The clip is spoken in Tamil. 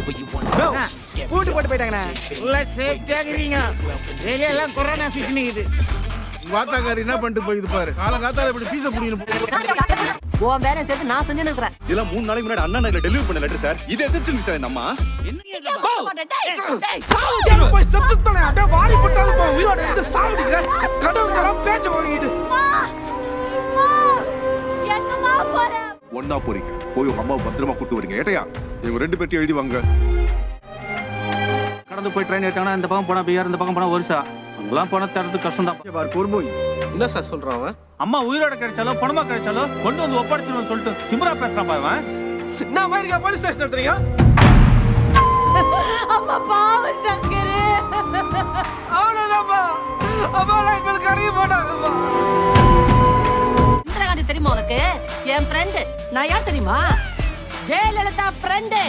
பூட்டு போட்டு போயிட்டாங்கண்ணா. உள்ள சேஃப்டியா இருக்கிறீங்க. வெளியெல்லாம் கொரோனா ஃபிட் நிக்குது. வாத்தாக்காரி என்ன பண்ணிட்டு போயிது பாரு. காலங்காத்தால இப்படி பீச புடிக்கணும். உன் வேலை சேர்த்து நான் செஞ்சு நிற்கிறேன். இதெல்லாம் 3 நாளைக்கு முன்னாடி அண்ணா நகர்ல டெலிவரி பண்ண லெட்டர் சார். இது எதிர்த்து சார் இந்த அம்மா. போய் செத்துட்டனே. அட வாரி போட்டாலும் போ. உயிரோட இருந்து சாவடிங்கற. கடவுளெல்லாம் பேச்ச வாங்கிட்டு. எங்கம்மா போற? ஒண்ணா போறீங்க. போய் உங்க அம்மாவை பத்திரமா கூட்டு வரீங்க. ஏட்டையா இவங்க 2 பேர்ட்டி எழுதி வாங்க. கடந்து போய் ட்ரெயின் ஏட்டானா இந்த பக்கம் போனா பிஆர், இந்த பக்கம் போனா ஒரிசா. அங்கெல்லாம் போனா தரது கஷ்டம் தான். பாரு பொறுபோய். என்ன சார் சொல்றான் அவன்? அம்மா உயிரோட கிடைச்சாலோ பணமா கிடைச்சாலோ கொண்டு வந்து ஒப்படைச்சிருன்னு சொல்லிட்டு திமிரா பேசுறான் பாவன். நான் அமெரிக்கா போலீஸ் ஸ்டேஷன் எடுத்துறீங்க. அம்மா பாவ சங்கரே. அவ்வளவுதான்ப்பா. அம்மா லைஃப்ல கறங்கி போட்டாங்கப்பா. இந்திரா காந்தி தெரியுமா உனக்கு? என் ஃப்ரெண்டு. நான் யார் தெரியுமா? ஜெயலலிதா ஃப்ரெண்டு.